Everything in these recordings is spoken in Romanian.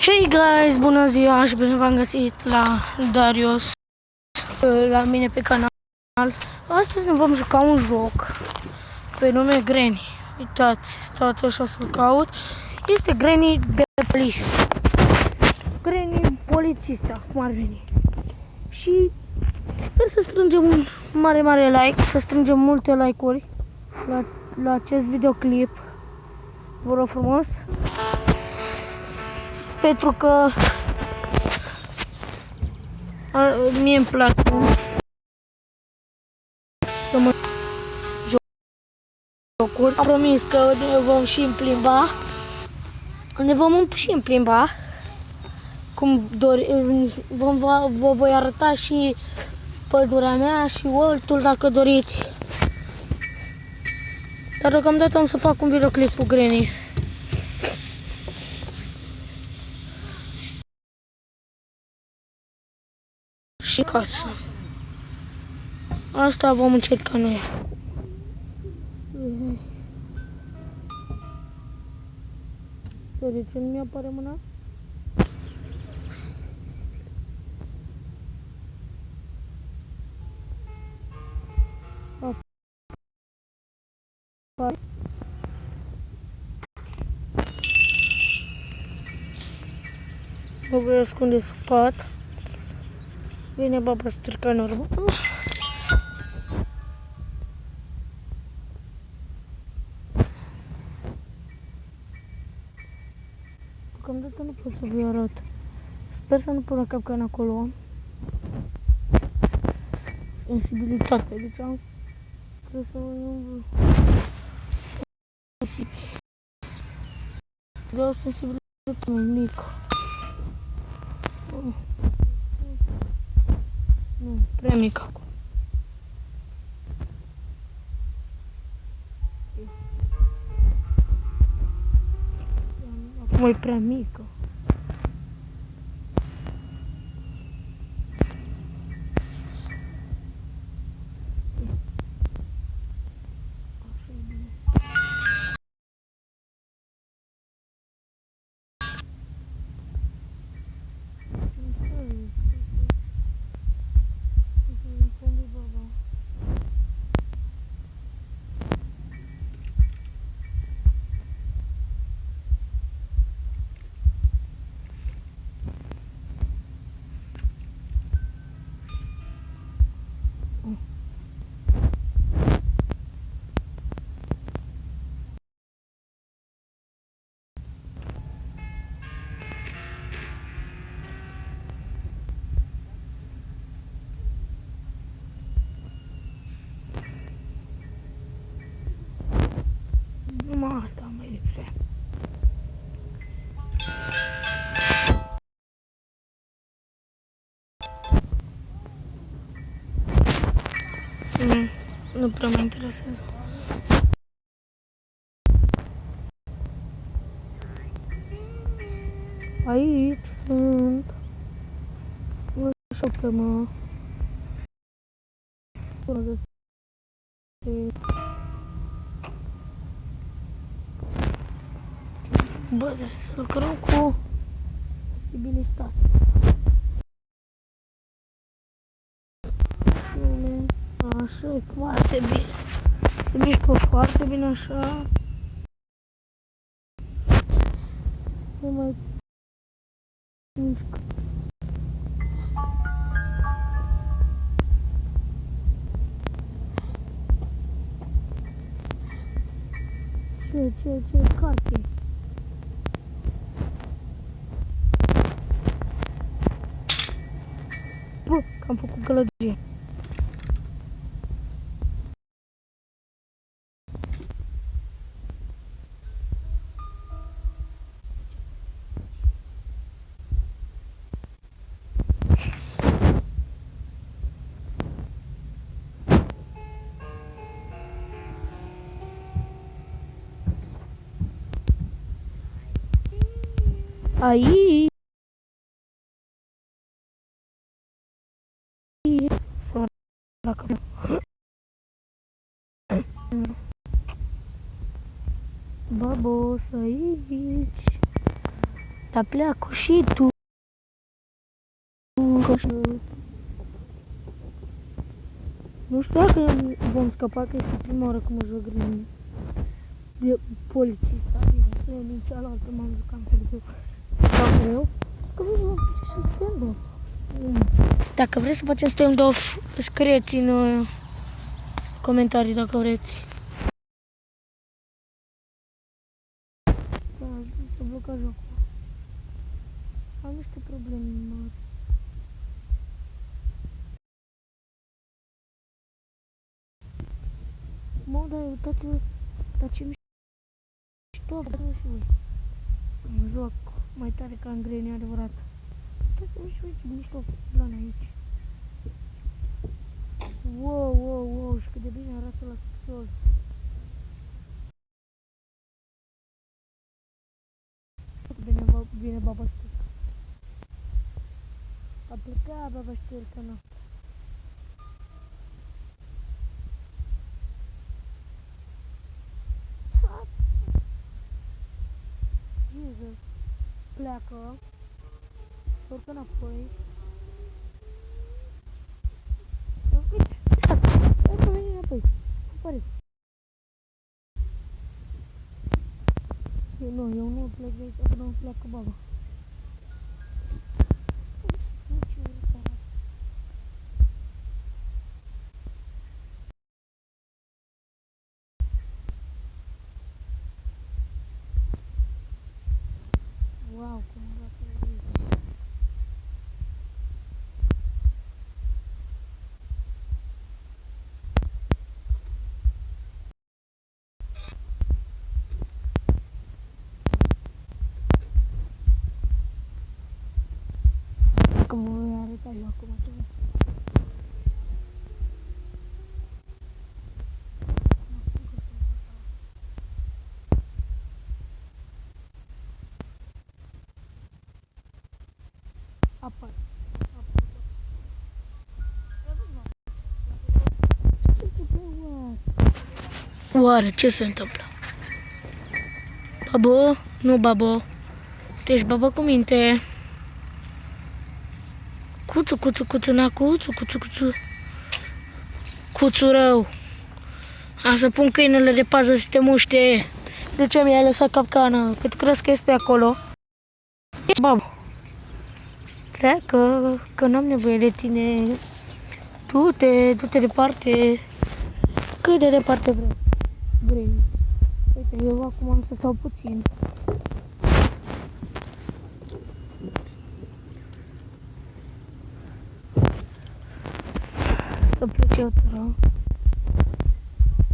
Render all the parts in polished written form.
Hey guys, bună ziua și bine v-am găsit la Darius, la mine pe canal. Astăzi ne vom juca un joc pe nume Granny. Uitați, stați așa să-l caut. Este Granny de Police. Granny polițista, cum ar veni. Și sper să strângem un mare like, să strângem multe like-uri la acest videoclip. Vă rog frumos. Pentru că mie îmi place să mă jocuri. Am promis că ne vom și plimba. Ne vom și plimba. Cum vă voi arăta și pădurea mea și Oltul dacă doriți. Dar deocamdată am să fac un videoclip cu Granny. Și casă. Asta vom încerca noi. De ce nu mi-apare mâna? Mă voi ascunde sub pat. Vine baba strica în urmă. Deocamdată nu pot să vi arăt. Sper să nu pună capcan acolo. Sensibilitate, deci am... Trebuie să nu... Sensibilitate. Trebuie o sensibilitate mai mică. Nu, prea mică acum. Acum e prea mică. Numai asta mai lipsea. Nu prea mă interesează. Aici sunt. Șoptă-mă. Bă, trebuie să lucrăm cu sensibilitate. Așa e foarte bine. Se mișcă foarte bine așa. Nu mai mișcă. Ce carte? Bă, că am făcut gălăgie. Aí babos aici. Dar pleacă și tu. Nu știu dacă vom scăpa, că este prima oară când mă joc Granny. De polițista, din cealaltă m-am jucat în Târziu. Sau greu. Că vrei să mă face și stand-off. Dacă vreți să facem stand-off, scrieți în comentarii dacă vreți. Da, s-a blocat jocul. Am niște probleme mari. Mă, dar uitați-vă, dar ce mișto, și voi. Un joc mai tare ca în Granny, adevărat. Uitați-vă și voi ce mișto plan aici. Wow, wow, wow, și cât de bine arată la sol. Vine baba știucă. A plecat baba știucă, nu. Jesus. Pleacă. Se urcă înapoi. Uite, pleacă. Pleacă, vine înapoi. Apare. Eu nu plec de aici, că nu pleacă baba. Wow, cum arată aici. Că mă voi arăta eu acum ceva. Apar. Ce se întâmplă, oare? Ce se întâmplă? Babo? Nu, babo. Tu ești babă cu minte. Cuțu, cuțu, cuțu, na, cuțu, cuțu, cuțu. Cuțu rău. Am să pun câinele de pază să te muște. De ce mi-ai lăsat capcană? Că tu crezi că ești pe acolo? Ești babă. Pleacă, că n-am nevoie de tine. Du-te departe. Cât de departe vrei. Uite, eu acum am să stau puțin. Să plec eu, tura.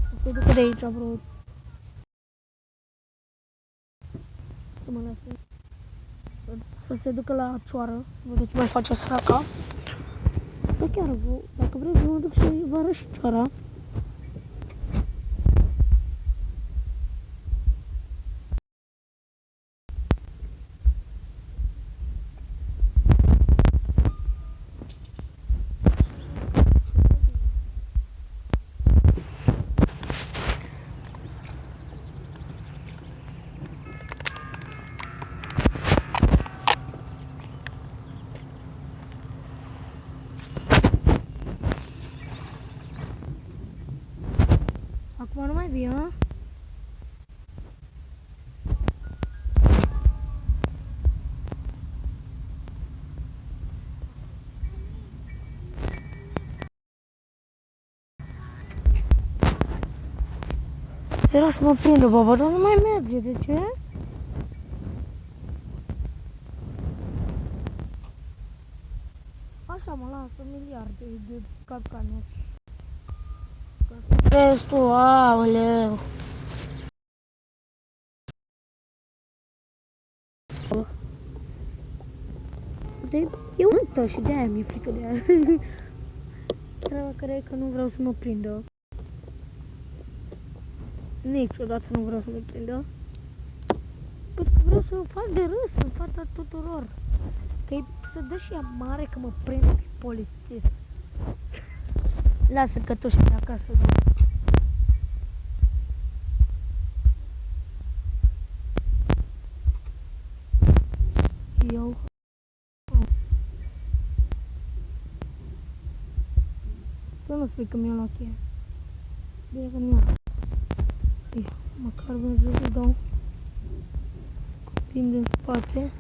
Să se ducă de aici, bro. Să mă lase. Să se ducă la cioară. Să vedeți ce mai face săraca. Da, chiar, dacă vreți, mă duc și vă arăt și cioara. Acum nu mai vii, hă? Era să mă prindă baba, dar nu mai merge, de ce? Așa mă lasă miliarde de capcane. Vezi tu, aoleu. Eu uită și de-aia mi-e frică de aia. Treaba care e că nu vreau să mă prindă. Niciodată nu vreau să mă prindă. Pentru că vreau să o fac de râs în fața tuturor. Că să dă și ea mare că mă prinde polițist. Lasă că tu și de acasă, da. Să nu spui că mi-a luat cheia. Bine că nu mi-a. Ia, măcar merge să dau copii din spate.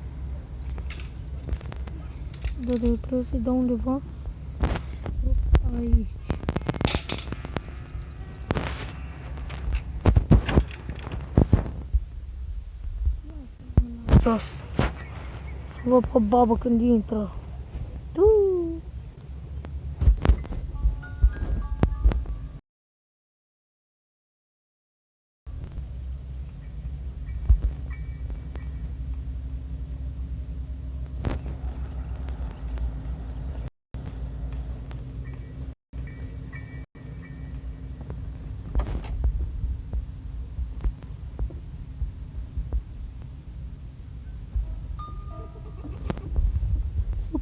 Dar trebuie să-i dau undeva aici. Jos. Să văd pe babă când intră.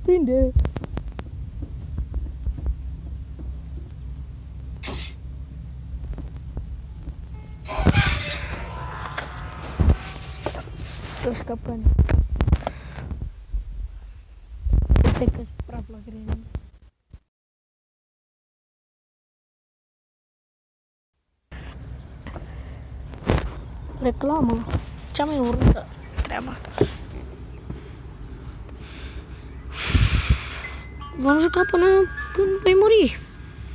Prinde. Să scăpăm. Uite că-s praf la greni. Reclamă. Cea mai urâtă treabă. Vom juca până când vei muri.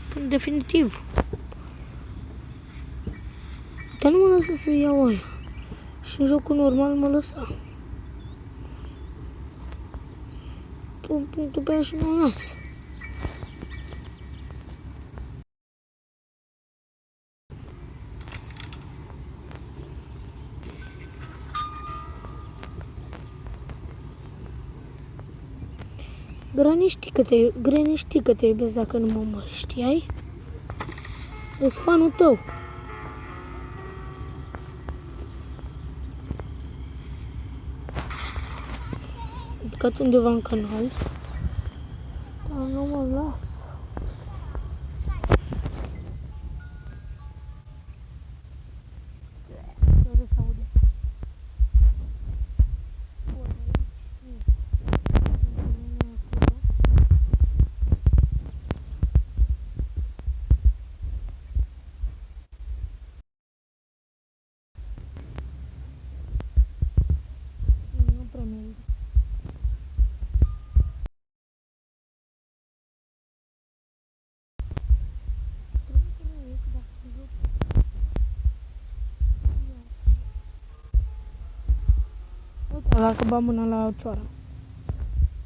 Până definitiv. Dar nu mă lăsă să iau aia. Și în jocul normal mă lăsa. Pun punctul pe aia și mă las. Granny știi că te iubesc dacă nu mă omori, știai? Ești fanul tău. Am picat undeva în canal. Dar nu mă las. Dacă bag mâna la cioară.